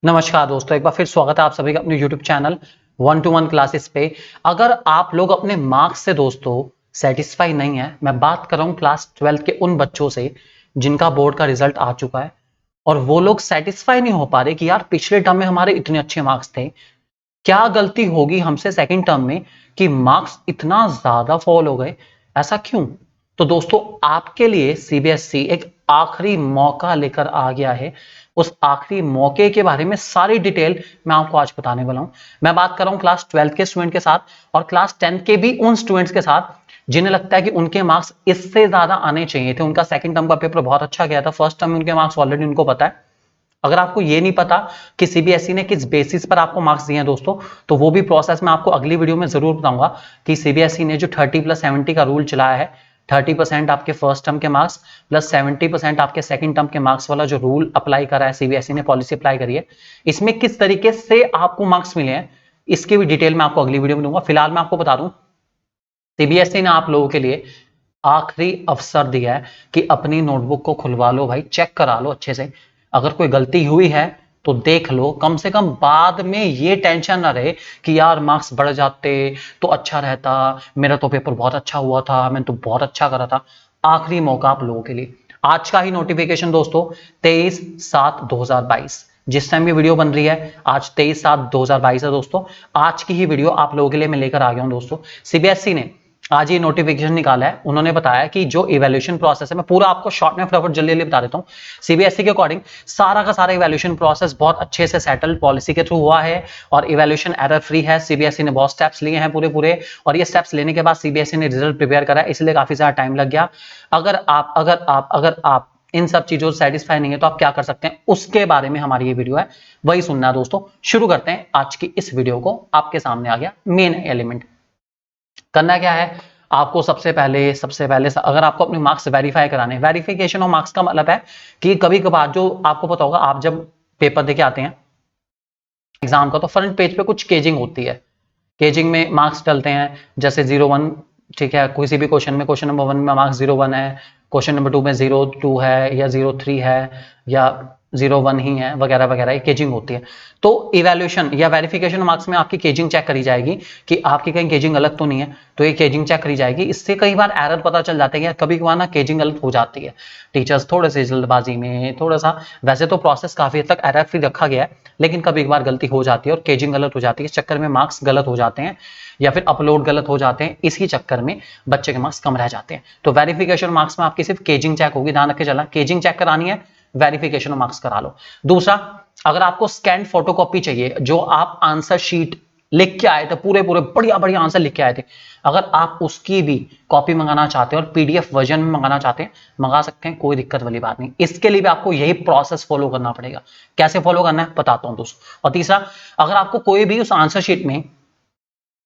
नमस्कार दोस्तों, एक बार फिर स्वागत है आप सभी का अपने YouTube चैनल 1-to-1 क्लासेस पे। अगर आप लोग अपने मार्क्स से दोस्तों सेटिस्फाई नहीं है, मैं बात कर रहा हूँ क्लास 12 के उन बच्चों से जिनका बोर्ड का रिजल्ट आ चुका है और वो लोग सेटिस्फाई नहीं हो पा रहे कि यार पिछले टर्म में हमारे इतने अच्छे मार्क्स थे, क्या गलती होगी हमसे सेकंड टर्म में कि मार्क्स इतना ज्यादा फॉल हो गए, ऐसा क्यों? तो दोस्तों आपके लिए सीबीएसई एक आखिरी मौका लेकर आ गया है। उस आखिरी मौके के बारे में सारी डिटेल मैं आपको आज बताने वाला हूं। मैं बात कर रहा हूं क्लास 12 के स्टूडेंट के साथ और क्लास 10 के भी उन स्टूडेंट्स के साथ जिन्हें लगता है कि उनके मार्क्स इससे ज्यादा आने चाहिए थे। उनका सेकंड टर्म का पेपर बहुत अच्छा गया था, फर्स्ट टर्म में उनके मार्क्स ऑलरेडी उनको पता है। अगर आपको ये नहीं पता कि सीबीएसई ने किस बेसिस पर आपको मार्क्स दिए हैं दोस्तों, तो वो भी प्रोसेस मैं आपको अगली वीडियो में जरूर बताऊंगा कि सीबीएसई ने जो 30+70 का रूल चलाया है, 30% आपके फर्स्ट टर्म के मार्क्स प्लस 70% आपके सेकंड टर्म के मार्क्स वाला जो रूल अप्लाई करा है, सीबीएसई ने पॉलिसी अप्लाई करी है, इसमें किस तरीके से आपको मार्क्स मिले हैं इसकी भी डिटेल मैं आपको अगली वीडियो में दूंगा। फिलहाल मैं आपको बता दूं, सीबीएसई ने आप लोगों के लिए आखिरी अवसर दिया है कि अपनी नोटबुक को खुलवा लो भाई, चेक करा लो अच्छे से। अगर कोई गलती हुई है तो देख लो, कम से कम बाद में ये टेंशन ना रहे कि यार मार्क्स बढ़ जाते तो अच्छा रहता, मेरा तो पेपर बहुत अच्छा हुआ था, मैंने तो बहुत अच्छा करा था। आखिरी मौका आप लोगों के लिए, आज का ही नोटिफिकेशन दोस्तों 23/7/2022, जिस टाइम ये वीडियो बन रही है आज 23/7/2022 है दोस्तों। आज की ही वीडियो आप लोगों के लिए मैं लेकर आ गया हूं दोस्तों। सीबीएसई ने आज ये नोटिफिकेशन निकाला है। उन्होंने बताया कि जो इवैल्यूएशन प्रोसेस है, मैं पूरा आपको शॉर्ट में फटाफट जल्दी जल्दी बता देता हूं। सीबीएसई के अकॉर्डिंग सारा का सारा इवैल्यूएशन प्रोसेस बहुत अच्छे से सेटल्ड पॉलिसी के थ्रू हुआ है और इवैल्यूएशन एरर फ्री है। सीबीएसई ने बहुत स्टेप्स लिए हैं पूरे पूरे, और ये स्टेप्स लेने के बाद सीबीएसई ने रिजल्ट प्रिपेयर करा है, इसलिए काफी ज्यादा टाइम लग गया। अगर आप इन सब चीजों से सेटिस्फाई नहीं है तो आप क्या कर सकते हैं, उसके बारे में हमारी ये वीडियो है, वही सुनना है दोस्तों। शुरू करते हैं आज की इस वीडियो को। आपके सामने आ गया मेन एलिमेंट। करना क्या है आपको, सबसे पहले अगर आपको अपने मार्क्स वेरीफाई कराने, वेरिफिकेशन ऑफ मार्क्स का मतलब है कि कभी कभार जो आपको पता होगा, आप जब पेपर देके आते हैं एग्जाम का तो फ्रंट पेज पे कुछ केजिंग होती है। केजिंग में मार्क्स डलते हैं, जैसे 0-1, ठीक है, किसी भी क्वेश्चन में क्वेश्चन नंबर 1 में मार्क्स 0-1 है, क्वेश्चन नंबर 2 में 0-2 है या 0-3 है या 0-1 ही है, वगैरह वगैरह, ये केजिंग होती है। तो इवैल्यूएशन या वेरिफिकेशन मार्क्स में आपकी केजिंग चेक करी जाएगी कि आपकी कहीं केजिंग गलत तो नहीं है, तो ये केजिंग चेक करी जाएगी। इससे कई बार एरर पता चल जाते हैं, कभी कभार ना केजिंग गलत हो जाती है, टीचर्स थोड़े से जल्दबाजी में थोड़ा सा, वैसे तो प्रोसेस काफी हद तक एरर फ्री रखा गया है, लेकिन कभी कभार गलती हो जाती है और केजिंग गलत हो जाती है, इस चक्कर में मार्क्स गलत हो जाते हैं या फिर अपलोड गलत हो जाते हैं, इसी चक्कर में बच्चे के मार्क्स कम रह जाते हैं। तो वेरिफिकेशन मार्क्स में आपकी सिर्फ केजिंग चेक होगी, ध्यान रख के चलना, केजिंग चेक करानी है, वेरिफिकेशन मार्क्स करा लो। दूसरा, अगर आपको स्कैन फोटोकॉपी चाहिए, जो आप आंसर शीट लिख के आए थे, पूरे पूरे बढ़िया बढ़िया आंसर लिख के आए थे, अगर आप उसकी भी कॉपी मंगाना चाहते हैं और पीडीएफ वर्जन में मंगाना चाहते हैं, मंगा सकते हैं, कोई दिक्कत वाली बात नहीं। इसके लिए भी आपको यही प्रोसेस फॉलो करना पड़ेगा। कैसे फॉलो करना है बताता हूं दोस्तों। और तीसरा, अगर आपको कोई भी उस आंसर शीट में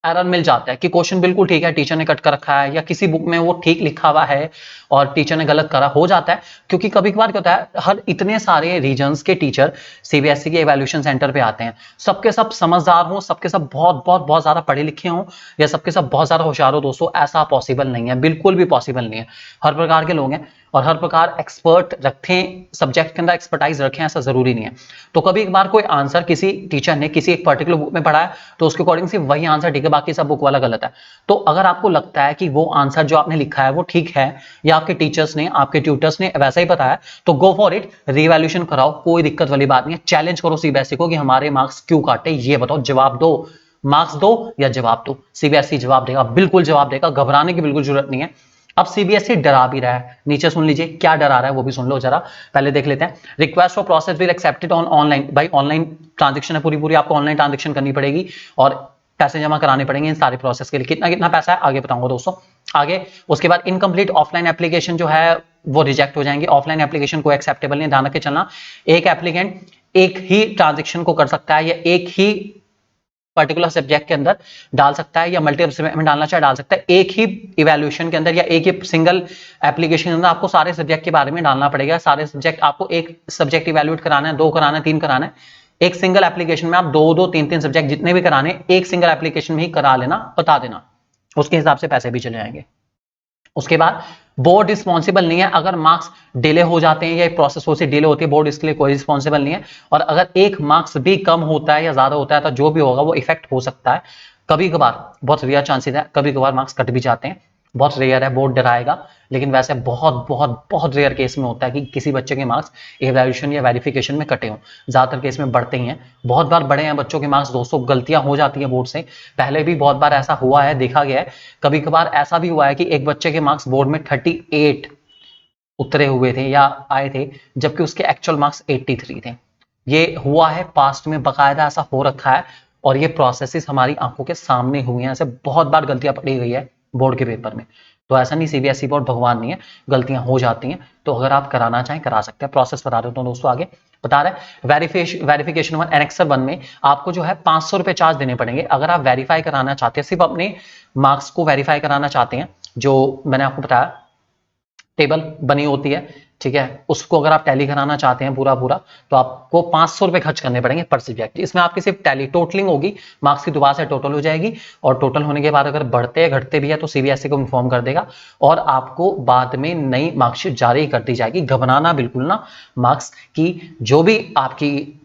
एरर मिल जाता है कि क्वेश्चन बिल्कुल ठीक है, टीचर ने कट कर रखा है, या किसी बुक में वो ठीक लिखा हुआ है और टीचर ने गलत करा, हो जाता है, क्योंकि कभी कभार क्या होता है, हर इतने सारे रीजन्स के टीचर सीबीएसई के इवैल्यूएशन सेंटर पे आते हैं, सबके सब समझदार हो, सबके सब बहुत बहुत बहुत ज्यादा पढ़े लिखे हो, या सबके सब बहुत ज्यादा होशियार हो दोस्तों, ऐसा पॉसिबल नहीं है, बिल्कुल भी पॉसिबल नहीं है। हर प्रकार के लोग हैं और हर प्रकार एक्सपर्ट रखें, सब्जेक्ट के अंदर एक्सपर्टाइज रखें, ऐसा जरूरी नहीं है। तो कभी एक बार कोई आंसर किसी टीचर ने किसी एक पर्टिकुलर बुक में पढ़ा है तो उसके अकॉर्डिंग सिर्फ वही आंसर ठीक है, बाकी सब बुक वाला गलत है। तो अगर आपको लगता है कि वो आंसर जो आपने लिखा है वो ठीक है, या आपके टीचर्स ने, आपके ट्यूटर्स ने वैसा ही बताया, तो गो फॉर इट, रीवैल्यूएशन कराओ, कोई दिक्कत वाली बात नहीं है। चैलेंज करो सीबीएसई को कि हमारे मार्क्स क्यों काटे, ये बताओ, जवाब दो, मार्क्स दो या जवाब दो। सीबीएसई जवाब देगा, बिल्कुल जवाब देगा, घबराने की बिल्कुल जरूरत नहीं है। अब सीबीएसई डरा भी रहा है, नीचे सुन लीजिए क्या डरा रहा है, वो भी सुन लो जरा, पहले देख लेते हैं। Request for process will accepted on online, भाई ऑनलाइन ट्रांजेक्शन है, पूरी पूरी आपको ऑनलाइन ट्रांजेक्शन करनी पड़ेगी और पैसे जमा कराने पड़ेंगे इन सारे प्रोसेस के लिए। कितना कितना पैसा है आगे बताऊंगा दोस्तों। आगे उसके बाद इनकम्प्लीट ऑफलाइन एप्लीकेशन जो है वो रिजेक्ट हो जाएंगे, ऑफलाइन एप्लीकेशन को एक्सेप्टेबल नहीं, ध्यान रख के चलना। एक एप्लीकेंट एक ही ट्रांजेक्शन को कर सकता है, या एक ही पर्टिकुलर सब्जेक्ट के अंदर डाल सकता है, या मल्टीपल सब्जेक्ट में डालना चाहे डाल सकता है। एक ही इवैल्यूएशन के अंदर या एक ही सिंगल एप्लीकेशन के अंदर आपको सारे सब्जेक्ट के बारे में डालना पड़ेगा। सारे सब्जेक्ट आपको, एक सब्जेक्ट इवैल्यूएट कराना है, 2 कराना है, 3 कराना है, एक सिंगल एप्लीकेशन में आप 2-2, 3-3 सब्जेक्ट जितने भी कराने, एक सिंगल एप्लीकेशन में ही करा लेना, बता देना, उसके हिसाब से पैसे भी चले जाएंगे। उसके बाद बोर्ड रिस्पॉन्सिबल नहीं है अगर मार्क्स डिले हो जाते हैं या प्रोसेस हो से डिले होती है, बोर्ड इसके लिए कोई रिस्पॉन्सिबल नहीं है। और अगर एक मार्क्स भी कम होता है या ज्यादा होता है तो जो भी होगा वो इफेक्ट हो सकता है। कभी कभार, बहुत रेयर चांसेस है, कभी कभार मार्क्स कट भी जाते हैं, बहुत रेयर है, बोर्ड डराएगा, लेकिन वैसे बहुत बहुत बहुत रेयर केस में होता है कि किसी बच्चे के मार्क्स इवैल्यूएशन या वेरिफिकेशन में कटे हों। ज्यादातर केस में बढ़ते ही हैं, बहुत बार बढ़े हैं बच्चों के मार्क्स दोस्तों, गलतियां हो जाती हैं बोर्ड से, पहले भी बहुत बार ऐसा हुआ है, देखा गया है। कभी कभार ऐसा भी हुआ है कि एक बच्चे के मार्क्स बोर्ड में 38 उतरे हुए थे या आए थे, जबकि उसके एक्चुअल मार्क्स 83 थे। ये हुआ है पास्ट में, बकायदा ऐसा हो रखा है, और ये प्रोसेसेस हमारी आंखों के सामने हुई हैं, ऐसे बहुत बार गलतियां पड़ी गई है बोर्ड के पेपर में। तो ऐसा नहीं सीबीएसई बोर्ड भगवान नहीं है, गलतियां हो जाती हैं। तो अगर आप कराना चाहें करा सकते हैं। प्रोसेस बता देता हूं दोस्तों, आगे बता रहे वेरिफिकेशन 1 एनेक्सर 1 में आपको जो है 500 रुपए चार्ज देने पड़ेंगे अगर आप वेरीफाई कराना चाहते हैं, सिर्फ अपने मार्क्स को वेरीफाई कराना चाहते हैं। जो मैंने आपको बताया टेबल बनी होती है, ठीक है, उसको अगर आप टैली कराना चाहते हैं पूरा पूरा, तो आपको 500 रुपए खर्च करने पड़ेंगे पर सब्जेक्ट। इसमें आपकी सिर्फ टैली टोटलिंग होगी, मार्क्स की दोबारा से टोटल हो जाएगी, और टोटल होने के बाद अगर बढ़ते हैं घटते भी है तो सीबीएसई को इन्फॉर्म कर देगा, और आपको बाद में नई मार्कशीट जारी कर दी जाएगी। घबराना बिल्कुल ना, मार्क्स की जो भी आपकी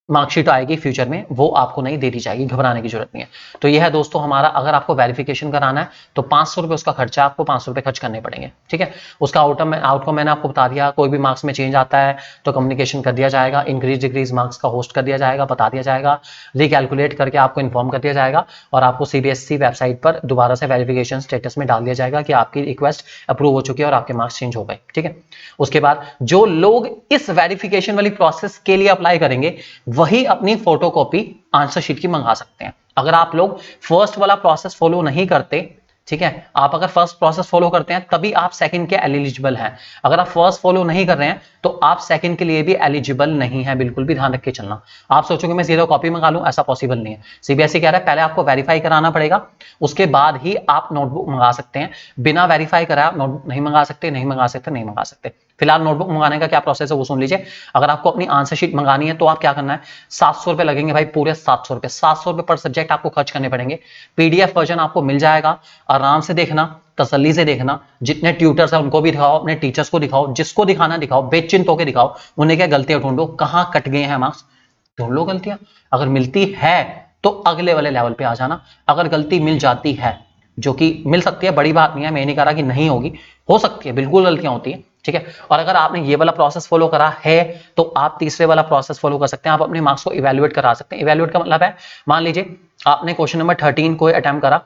मार्कशीट आएगी फ्यूचर में वो आपको नहीं दे दी जाएगी, घबराने की जरूरत नहीं है। तो यह है दोस्तों हमारा, अगर आपको वेरिफिकेशन कराना है तो 500 रुपए उसका खर्चा, आपको 500 रुपए खर्च करने पड़ेंगे, ठीक है। उसका आउटकम मैंने आपको बता दिया, कोई भी मार्क्स में चेंज आता है तो कम्युनिकेशन कर दिया जाएगा, इंक्रीज डिक्रीज मार्क्स का होस्ट कर दिया जाएगा, बता दिया जाएगा, रिकैलकुलेट करके आपको इन्फॉर्म कर दिया जाएगा, और आपको सीबीएसई वेबसाइट पर दोबारा से वेरिफिकेशन स्टेटस में डाल दिया जाएगा कि आपकी रिक्वेस्ट अप्रूव हो चुकी है और आपके मार्क्स चेंज हो गए, ठीक है। उसके बाद जो लोग इस वेरिफिकेशन वाली प्रोसेस के लिए अप्लाई करेंगे वही अपनी फोटोकॉपी आंसर शीट की मंगा सकते हैं। अगर आप लोग फर्स्ट वाला प्रोसेस फॉलो नहीं करते, ठीक है, आप अगर फर्स्ट प्रोसेस फॉलो करते हैं तभी आप सेकंड के एलिजिबल हैं। अगर आप फर्स्ट फॉलो नहीं कर रहे हैं तो आप सेकंड के लिए भी एलिजिबल नहीं है, बिल्कुल भी ध्यान रख के चलना। आप सोचोगे मैं सीधा कॉपी मंगा लूं, ऐसा पॉसिबल नहीं है। सीबीएसई कह रहा है पहले आपको वेरीफाई कराना पड़ेगा, उसके बाद ही आप नोटबुक मंगा सकते हैं। बिना वेरीफाई कराए आप नोटबुक नहीं मंगा सकते, नहीं मंगा सकते, नहीं मंगा सकते। फिलहाल नोटबुक मंगाने का क्या प्रोसेस है वो सुन लीजिए। अगर आपको अपनी आंसर शीट मंगानी है तो आप क्या करना है, 700 रुपए लगेंगे भाई, पूरे 700 रुपए, 700 रुपए पर सब्जेक्ट आपको खर्च करने पड़ेंगे। पीडीएफ वर्जन आपको मिल जाएगा, आराम से देखना, तसल्ली से देखना, जितने ट्यूटर्स हैं उनको भी दिखाओ, अपने टीचर्स को दिखाओ, जिसको दिखाना दिखाओ, बेचिंत होकर दिखाओ, उन्हें क्या गलतियां ढूंढो, कहां कट गए हैं मार्क्स, ढूंढ लो गलतियां। अगर मिलती है तो अगले वाले लेवल पे आ जाना। अगर गलती मिल जाती है, जो कि मिल सकती है, बड़ी बात नहीं है, मैं नहीं कह रहा कि नहीं होगी, हो सकती है, बिल्कुल गलतियां होती है, ठीक है। और अगर आपने ये वाला प्रोसेस फॉलो करा है तो आप तीसरे वाला प्रोसेस फॉलो कर सकते हैं, आप अपने मार्क्स को इवैल्यूएट करा सकते हैं। इवैल्यूएट का मतलब है, मान लीजिए आपने क्वेश्चन नंबर 13 को अटेम्प्ट करा,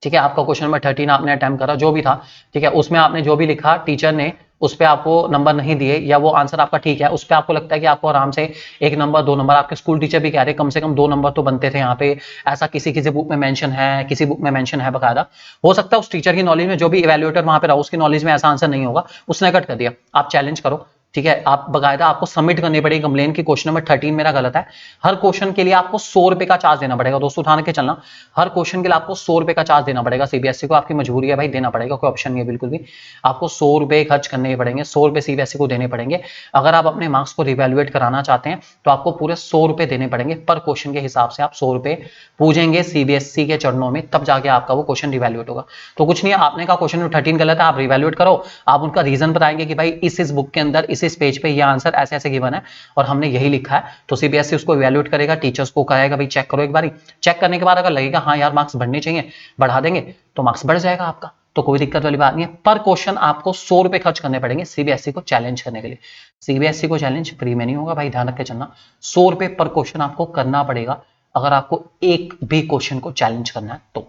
ठीक है, आपका क्वेश्चन नंबर 13 आपने अटेम्प्ट करा, जो भी था, ठीक है, उसमें आपने जो भी लिखा टीचर ने उस पर आपको नंबर नहीं दिए, या वो आंसर आपका ठीक है, उस पर आपको लगता है कि आपको आराम से 1 नंबर 2 नंबर, आपके स्कूल टीचर भी कह रहे कम से कम 2 नंबर तो बनते थे यहाँ पे, ऐसा किसी किसी बुक में मेंशन है, किसी बुक में मेंशन है बकायदा। हो सकता है उस टीचर की नॉलेज में, जो भी इवैल्यूएटर वहां पे रहा उसकी नॉलेज में ऐसा आंसर नहीं होगा, उसने कट कर दिया, आप चैलेंज करो, ठीक है। आप बकायदा आपको सबमिट करनी पड़ेगी कंप्लेन की क्वेश्चन नंबर 13 मेरा गलत है। हर क्वेश्चन के लिए आपको 100 रुपए का चार्ज देना पड़ेगा दोस्तों, ध्यान के चलना, हर क्वेश्चन के लिए आपको 100 रुपए का चार्ज देना पड़ेगा। सीबीएसई को आपकी मजबूरी है भाई, देना पड़ेगा, कोई ऑप्शन नहीं है बिल्कुल भी, आपको 100 रुपए खर्च करने पड़ेंगे, 100 रुपए सीबीएसई को देने पड़ेंगे। अगर आप अपने मार्क्स को रिवैल्यूएट कराना चाहते हैं तो आपको पूरे 100 रुपए देने पड़ेंगे, पर क्वेश्चन के हिसाब से आप 100 रुपए पूजेंगे सीबीएसई के चरणों में, तब जाके आपका वो क्वेश्चन रिवैल्यूएट होगा। तो कुछ नहीं है, आपने कहा क्वेश्चन 13 गलत है, आप रिवैल्यूएट करो, आप उनका रीजन बताएंगे कि भाई इस बुक के अंदर इस पेज पे ये आंसर ऐसे ऐसे गिवन है और हमने यही लिखा है, तो सीबीएसई उसको इवैल्यूएट करेगा, टीचर्स को कहेगा भाई चेक करो एक बारी, चेक करने के बाद अगर लगेगा हाँ यार मार्क्स बढ़ने चाहिए, बढ़ा देंगे, तो मार्क्स बढ़ जाएगा आपका, तो कोई दिक्कत वाली बात नहीं है। पर क्वेश्चन आपको 100 रुपए खर्च करने पड़ेंगे सीबीएसई को चैलेंज करने के लिए। सीबीएसई को चैलेंज फ्री में नहीं होगा भाई, ध्यान रख के चलना, 100 रुपए पर क्वेश्चन आपको करना पड़ेगा अगर आपको एक भी क्वेश्चन को चैलेंज करना है तो,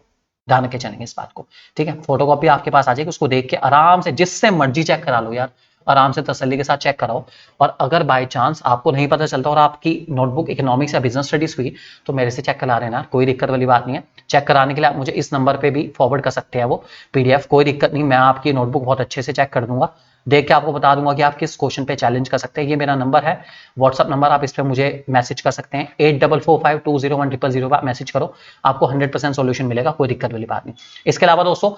ध्यान रख के चलेंगे इस बात को, ठीक है। फोटोकॉपी आपके पास आ जाएगी, उसको देख के आराम से जिससे मर्जी चेक करा लो यार, आराम से तसल्ली के साथ चेक कराओ। और अगर बाय चांस आपको नहीं पता चलता और आपकी नोटबुक इकोनॉमिक्स या बिजनेस स्टडीज हुई तो मेरे से चेक करा लेना, कोई दिक्कत वाली बात नहीं है। चेक कराने के लिए आप मुझे इस नंबर पे भी फॉरवर्ड कर सकते हैं वो पीडीएफ, कोई दिक्कत नहीं, मैं आपकी नोटबुक बहुत अच्छे से चेक कर दूंगा, देख के आपको बता दूंगा कि आप किस क्वेश्चन पे चैलेंज कर सकते हैं। ये मेरा नंबर है व्हाट्सअप नंबर, आप इस पर मुझे मैसेज कर सकते हैं, 8445201000 पर मैसेज करो, आपको 100% सोल्यूशन मिलेगा, कोई दिक्कत वाली बात नहीं। इसके अलावा दोस्तों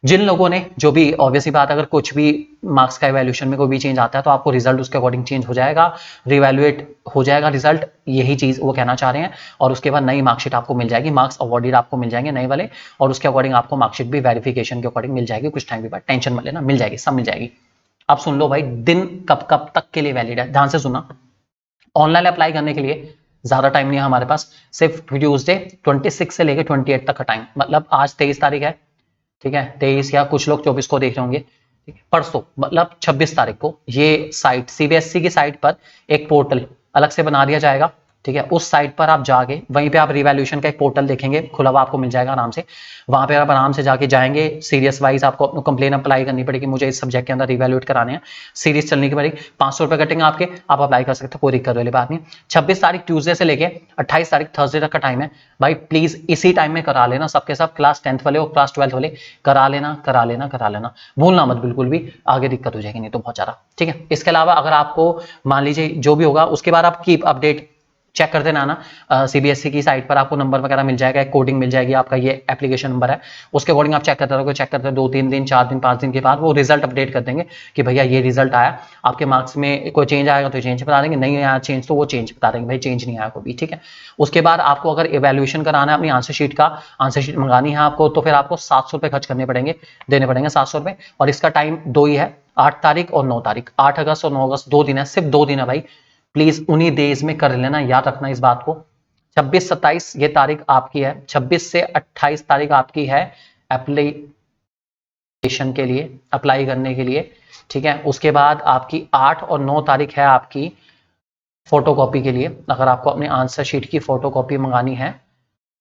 जिन लोगों ने जो भी ऑब्वियसली बात, अगर कुछ भी मार्क्स का इवैल्यूएशन में कोई भी चेंज आता है तो आपको रिजल्ट उसके अकॉर्डिंग चेंज हो जाएगा, रिवैल्यूएट हो जाएगा रिजल्ट, यही चीज वो कहना चाह रहे हैं। और उसके बाद नई मार्कशीट आपको मिल जाएगी, मार्क्स अवॉर्डेड आपको मिल जाएंगे नए वाले, और उसके अकॉर्डिंग आपको मार्कशीट भी वेरिफिकेशन के अकॉर्डिंग मिल जाएगी कुछ टाइम के बाद, टेंशन मत लेना, मिल जाएगी, सब मिल जाएगी। अब सुन लो भाई, दिन कब कब तक के लिए वैलिड है, ध्यान से सुनना। ऑनलाइन अप्लाई करने के लिए ज्यादा टाइम नहीं है हमारे पास, सिर्फ ट्यूजडे 26 से लेकर 28 तक का टाइम, मतलब आज 23 तारीख है, ठीक है, 23 या कुछ लोग 24 को देख रहे होंगे, परसों मतलब 26 तारीख को ये साइट, सीबीएसई की साइट पर एक पोर्टल अलग से बना दिया जाएगा, ठीक है। उस साइट पर आप जाके वहीं पे आप रिवैल्यूएशन का एक पोर्टल देखेंगे, खुला हुआ आपको मिल जाएगा आराम से, वहां पे आप आराम से जाके जाएंगे, सीरियस वाइज आपको अपनी कंप्लेन अप्लाई करनी पड़ेगी, मुझे इस सब्जेक्ट के अंदर रिवैल्यूएट कराने हैं, सीरीज चलने की पड़ेगी, 500 रुपए कटेंगे आपके, आप अप्लाई कर सकते हो, कोई दिक्कत वाली बात नहीं। 26 तारीख ट्यूसडे से लेके 28 तारीख थर्सडे तक का टाइम है भाई, प्लीज इसी टाइम में करा लेना, सबके सब क्लास 10th वाले और क्लास 12th वाले करा लेना, करा लेना, करा लेना, भूलना मत बिल्कुल भी, आगे दिक्कत हो जाएगी नहीं तो बहुत ज्यादा, ठीक है। इसके अलावा अगर आपको मान लीजिए जो भी होगा उसके बाद आप कीप अपडेट चेक कर देना ना, सीबीएसई की साइट पर आपको नंबर वगैरह मिल जाएगा, एक कोडिंग मिल जाएगी, आपका ये एप्लीकेशन नंबर है, उसके अकॉर्डिंग आप चेक करते रहोगे, चेक करते 2-3 दिन 4 दिन 5 दिन के बाद वो रिजल्ट अपडेट कर देंगे कि भैया ये रिजल्ट आया, आपके मार्क्स में कोई चेंज आएगा तो चेंज बता देंगे, नहीं आया चेंज तो वो चेंज बता देंगे, भाई चेंज नहीं आया कोई भी, ठीक है। उसके बाद आपको अगर इवैल्यूएशन कराना है अपनी आंसर शीट का, आंसर शीट मंगानी है आपको, तो फिर आपको 700 रुपए खर्च करने पड़ेंगे, देने पड़ेंगे 700 रुपए, और इसका टाइम 2 ही है, 8 तारीख और 9 तारीख, 8 अगस्त और 9 अगस्त 2 दिन है, सिर्फ 2 दिन है भाई, प्लीज उन्हीं डेज में कर लेना, याद रखना इस बात को। 26-27 ये तारीख आपकी है, 26 से 28 तारीख आपकी है एप्लीकेशन के लिए, अप्लाई करने के लिए, ठीक है। उसके बाद आपकी 8 और 9 तारीख है आपकी फोटोकॉपी के लिए, अगर आपको अपने आंसर शीट की फोटोकॉपी मंगानी है,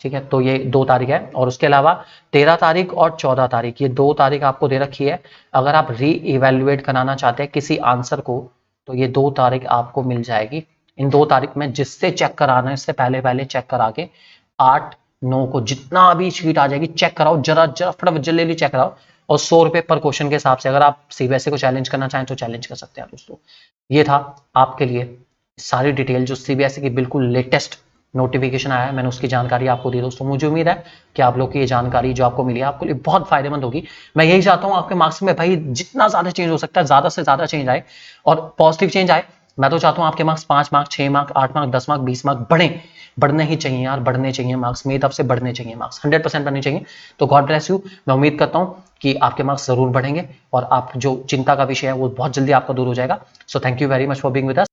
ठीक है, तो ये 2 तारीख है। और उसके अलावा 13 तारीख और 14 तारीख, ये 2 तारीख आपको दे रखी है, अगर आप री इवेल्युएट कराना चाहते हैं किसी आंसर को तो ये 2 तारीख आपको मिल जाएगी। इन 2 तारीख में जिससे चेक कराना है इससे पहले पहले चेक करा के 8-9 को जितना भी शीट आ जाएगी चेक कराओ, जरा जरा फटाफट जल्दी चेक कराओ, और 100 रुपए पर क्वेश्चन के हिसाब से, अगर आप सीबीएसई को चैलेंज करना चाहें तो चैलेंज कर सकते हैं दोस्तों। ये था आपके लिए सारी डिटेल, जो सीबीएसई की बिल्कुल लेटेस्ट नोटिफिकेशन आया है, मैंने उसकी जानकारी आपको दी दोस्तों। मुझे उम्मीद है कि आप लोग की ये जानकारी जो आपको मिली है आपके लिए बहुत फायदेमंद होगी। मैं यही चाहता हूं आपके मार्क्स में भाई जितना ज्यादा चेंज हो सकता है ज्यादा से ज्यादा चेंज आए और पॉजिटिव चेंज आए। मैं तो चाहता हूं आपके marks 5 marks 6 marks 8 marks 10 marks 20 marks बढ़ने ही चाहिए यार, बढ़ने चाहिए मार्क्स, मेरी तरफ से बढ़ने चाहिए मार्क्स, 100% बढ़ने चाहिए। तो गॉड ब्लेस यू, मैं उम्मीद करता हूं कि आपके मार्क्स जरूर बढ़ेंगे और आप जो चिंता का विषय है वो बहुत जल्दी आपका दूर हो जाएगा। So thank you very much for being with us.